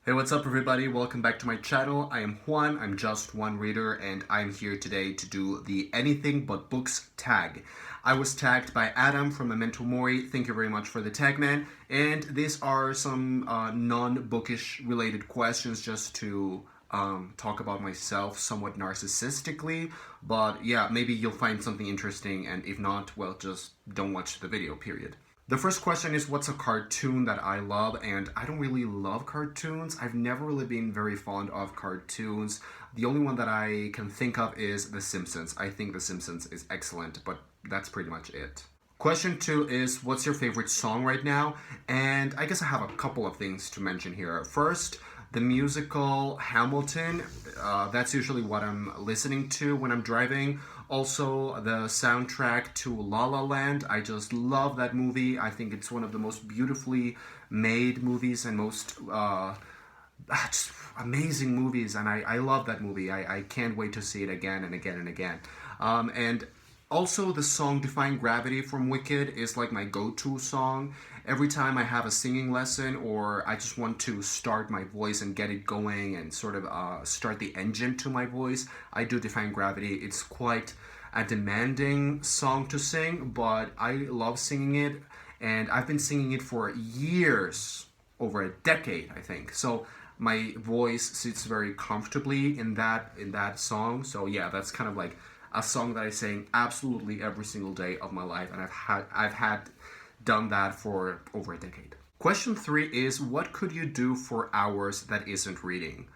Hey, what's up, everybody? Welcome back to my channel. I am Juan, I'm just one reader, and I'm here today to do the Anything But Books tag. I was tagged by Adam from Memento Mori. Thank you very much for the tag, man. And these are some non-bookish related questions just to talk about myself somewhat narcissistically. But yeah, maybe you'll find something interesting, and if not, well, just don't watch the video, period. The first question is, what's a cartoon that I love? And I don't really love cartoons. I've never really been very fond of cartoons. The only one that I can think of is The Simpsons. I think The Simpsons is excellent, but that's pretty much it. Question two is, what's your favorite song right now? And I guess I have a couple of things to mention here. First, the musical Hamilton. That's usually what I'm listening to when I'm driving. Also, the soundtrack to La La Land. I just love that movie. I think it's one of the most beautifully made movies and most just amazing movies, and I love that movie. I can't wait to see it again and again and again. And also, the song Defying Gravity from Wicked is like my go-to song. Every time I have a singing lesson or I just want to start my voice and get it going and sort of start the engine to my voice, I do Defying Gravity. It's quite a demanding song to sing, but I love singing it, and I've been singing it for years, over a decade, I think. So my voice sits very comfortably in that song. So yeah, that's kind of like a song that I sing absolutely every single day of my life, and I've had done that for over a decade. Question three is, what could you do for hours that isn't reading?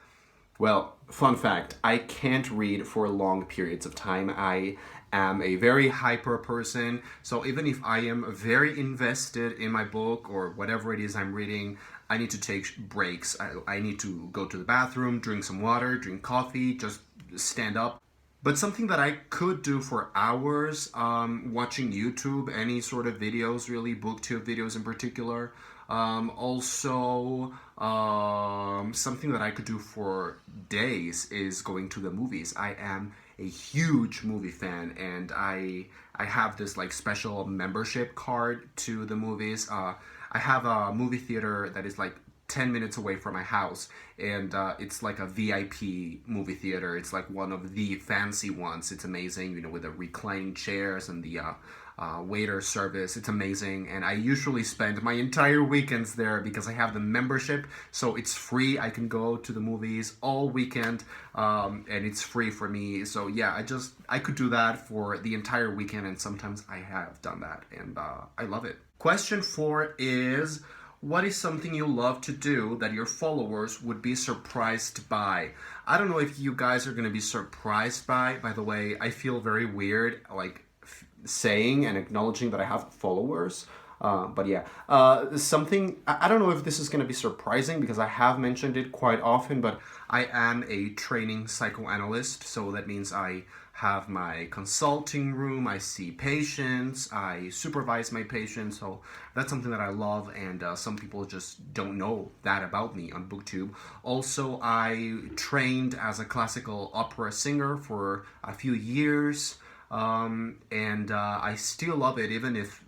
Well, fun fact, I can't read for long periods of time. I am a very hyper person, so even if I am very invested in my book or whatever it is I'm reading, I need to take breaks. I need to go to the bathroom, drink some water, drink coffee, just stand up. But something that I could do for hours, watching YouTube, any sort of videos, really, booktube videos in particular. Also, something that I could do for days is going to the movies. I am a huge movie fan, and I have this like special membership card to the movies. I have a movie theater that is like 10 minutes away from my house, and it's like a VIP movie theater. It's like one of the fancy ones. It's amazing, with the reclining chairs and the waiter service. It's amazing, and I usually spend my entire weekends there because I have the membership, so it's free. I can go to the movies all weekend, and it's free for me. So yeah, I could do that for the entire weekend, and sometimes I have done that, and I love it. Question four is, what is something you love to do that your followers would be surprised by? I don't know if you guys are going to be surprised by the way, I feel very weird, like, saying and acknowledging that I have followers. But yeah, something, I don't know if this is going to be surprising because I have mentioned it quite often, but I am a training psychoanalyst, so that means I have my consulting room, I see patients, I supervise my patients, so that's something that I love, and some people just don't know that about me on BookTube. Also, I trained as a classical opera singer for a few years, and I still love it, even if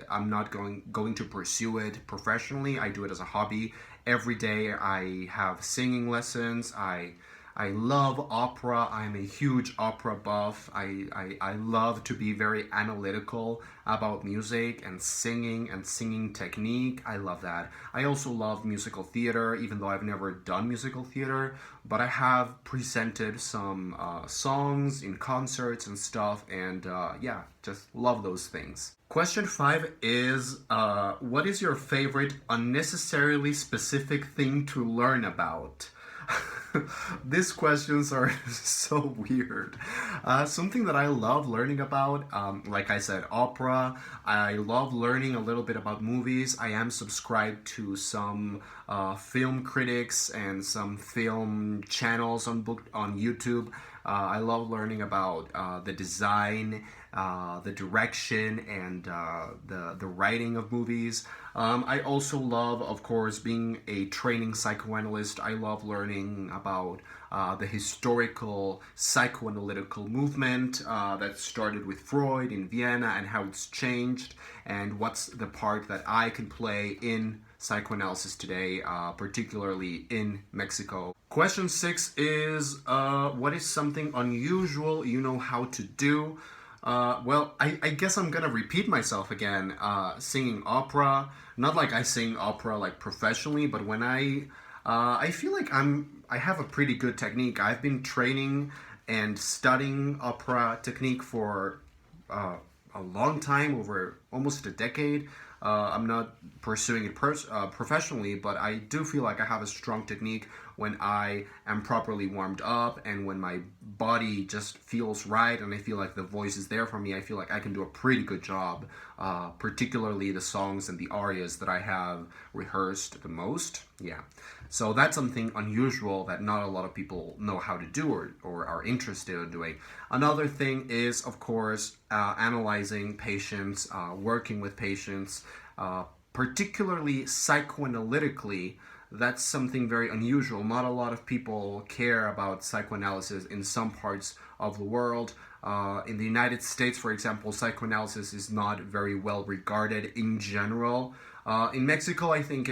I'm not going to pursue it professionally. I do it as a hobby. Every day I have singing lessons. I love opera. I'm a huge opera buff. I love to be very analytical about music and singing technique. I love that. I also love musical theater, even though I've never done musical theater, but I have presented some songs in concerts and stuff, and yeah, just love those things. Question five is, what is your favorite unnecessarily specific thing to learn about? These questions are so weird. Something that I love learning about, like I said, opera. I love learning a little bit about movies. I am subscribed to some film critics and some film channels on YouTube. I love learning about the design, the direction, and the writing of movies. I also love, of course, being a training psychoanalyst. I love learning about the historical psychoanalytical movement that started with Freud in Vienna and how it's changed, and what's the part that I can play in psychoanalysis today, particularly in Mexico. Question 6 is what is something unusual you know how to do? I guess I'm gonna repeat myself again. Singing opera, not like I sing opera like professionally, but when I feel like I have a pretty good technique. I've been training and studying opera technique for a long time, over almost a decade. I'm not pursuing it professionally, but I do feel like I have a strong technique when I am properly warmed up and when my body just feels right and I feel like the voice is there for me. I feel like I can do a pretty good job, particularly the songs and the arias that I have rehearsed the most. Yeah. So that's something unusual that not a lot of people know how to do or are interested in doing. Another thing is, of course, analyzing patients, working with patients, particularly psychoanalytically. That's something very unusual. Not a lot of people care about psychoanalysis in some parts of the world. In the United States, for example, psychoanalysis is not very well regarded in general. In Mexico, I think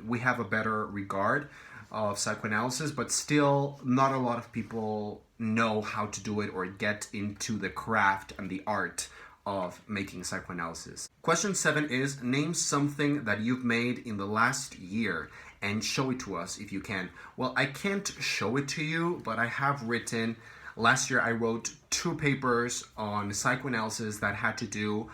we have a better regard of psychoanalysis, but still not a lot of people know how to do it or get into the craft and the art of making psychoanalysis. Question 7 is name something that you've made in the last year and show it to us if you can. Well, I can't show it to you, but I have written, last year I wrote 2 papers on psychoanalysis that had to do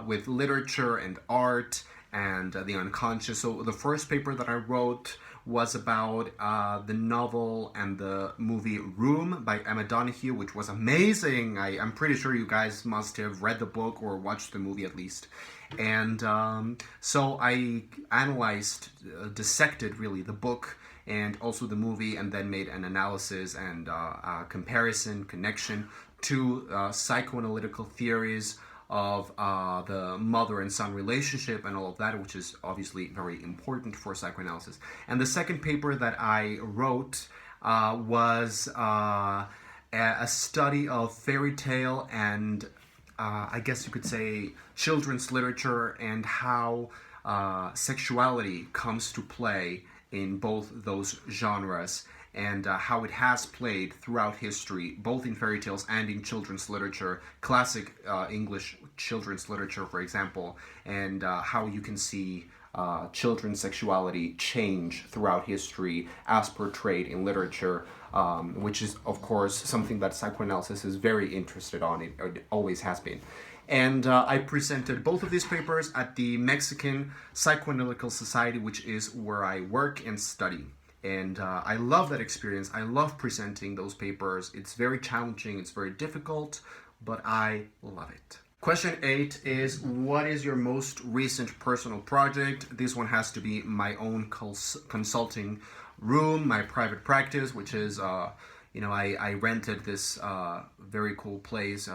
with literature and art and the unconscious. So the first paper that I wrote was about the novel and the movie Room by Emma Donoghue, which was amazing. I'm pretty sure you guys must have read the book or watched the movie at least. And so I analyzed, dissected really the book and also the movie, and then made an analysis and comparison, connection to psychoanalytical theories of the mother and son relationship and all of that, which is obviously very important for psychoanalysis. And the second paper that I wrote was a study of fairy tale and I guess you could say children's literature and how sexuality comes to play in both those genres, and how it has played throughout history, both in fairy tales and in children's literature, classic English children's literature, for example, and how you can see children's sexuality change throughout history as portrayed in literature, which is, of course, something that psychoanalysis is very interested on. It always has been. And I presented both of these papers at the Mexican Psychoanalytical Society, which is where I work and study. And I love that experience. I love presenting those papers. It's very challenging, it's very difficult, but I love it. Question 8 is, what is your most recent personal project? This one has to be my own consulting room, my private practice, which is, I rented this very cool place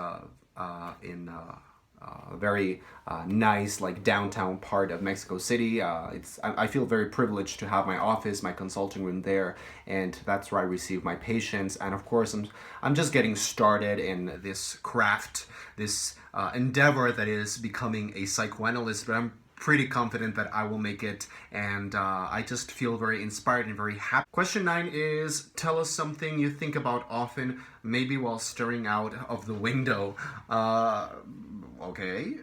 in a very nice, like, downtown part of Mexico City. I feel very privileged to have my office, my consulting room there, and that's where I receive my patients. And of course, I'm just getting started in this craft, this endeavor that is becoming a psychoanalyst, but I'm pretty confident that I will make it, and I just feel very inspired and very happy. Question 9 is, tell us something you think about often, maybe while staring out of the window. Okay,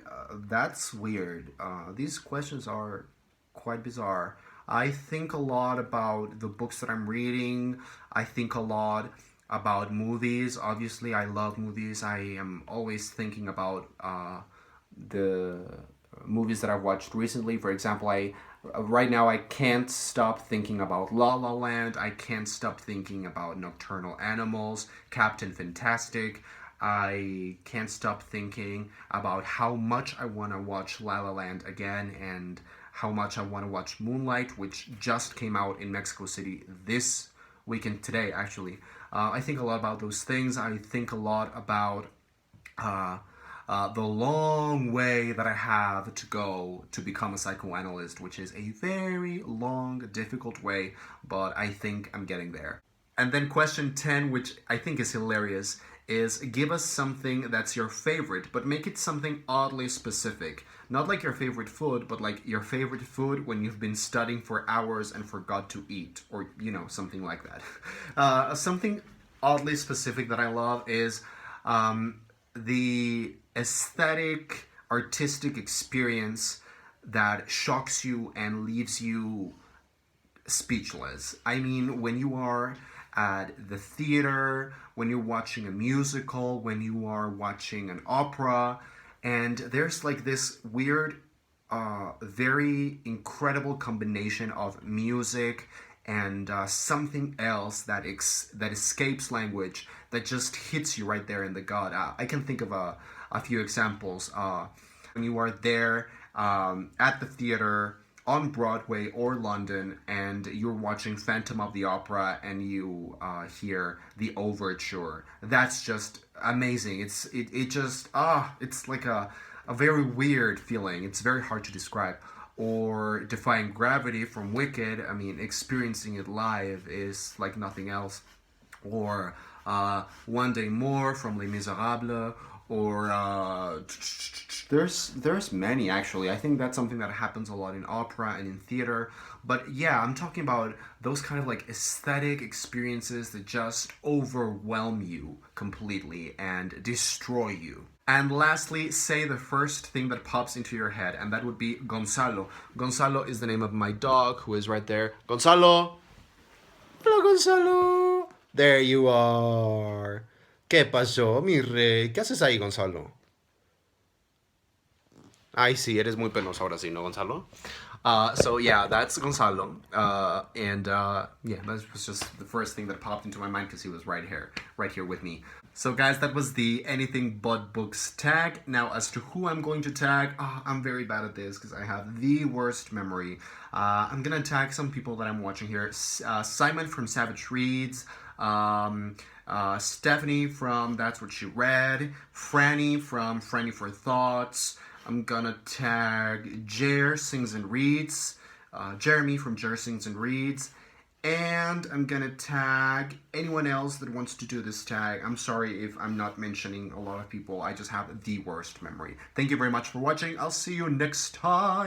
that's weird. These questions are quite bizarre. I think a lot about the books that I'm reading. I think a lot about movies. Obviously, I love movies. I am always thinking about the movies that I've watched recently. For example, right now I can't stop thinking about La La Land. I can't stop thinking about Nocturnal Animals, Captain Fantastic. I can't stop thinking about how much I want to watch La La Land again, and how much I want to watch Moonlight, which just came out in Mexico City this weekend, today actually. I think a lot about those things. I think a lot about the long way that I have to go to become a psychoanalyst, which is a very long, difficult way, but I think I'm getting there. And then question 10, which I think is hilarious, is give us something that's your favorite, but make it something oddly specific. Not like your favorite food, but like your favorite food when you've been studying for hours and forgot to eat, or, something like that. Something oddly specific that I love is the aesthetic, artistic experience that shocks you and leaves you speechless. I mean, when you are at the theater, when you're watching a musical, when you are watching an opera, and there's like this weird, very incredible combination of music and something else that escapes language that just hits you right there in the gut. I can think of a few examples. When you are there at the theater on Broadway or London, and you're watching Phantom of the Opera, and you hear the overture. That's just amazing. It's like a very weird feeling. It's very hard to describe. Or Defying Gravity from Wicked. I mean, experiencing it live is like nothing else. Or One Day More from Les Miserables, or there's many actually. I think that's something that happens a lot in opera and in theater. But yeah, I'm talking about those kind of like aesthetic experiences that just overwhelm you completely and destroy you. And lastly, say the first thing that pops into your head, and that would be Gonzalo. Gonzalo is the name of my dog, who is right there. Gonzalo! Hello, Gonzalo! There you are. ¿Qué pasó, mi rey? ¿Qué haces ahí, Gonzalo? Ay, sí, eres muy penoso ahora sí, ¿no, Gonzalo? So yeah, that's Gonzalo. Yeah, that was just the first thing that popped into my mind because he was right here with me. So guys, that was the anything but books tag. Now as to who I'm going to tag, I'm very bad at this because I have the worst memory. I'm gonna tag some people that I'm watching here. Simon from Savage Reads, Stephanie from That's What She Read, Franny from Franny for Thoughts. I'm gonna tag Jer Sings and Reads, Jeremy from Jer Sings and Reads, and I'm gonna tag anyone else that wants to do this tag. I'm sorry if I'm not mentioning a lot of people. I just have the worst memory. Thank you very much for watching. I'll see you next time.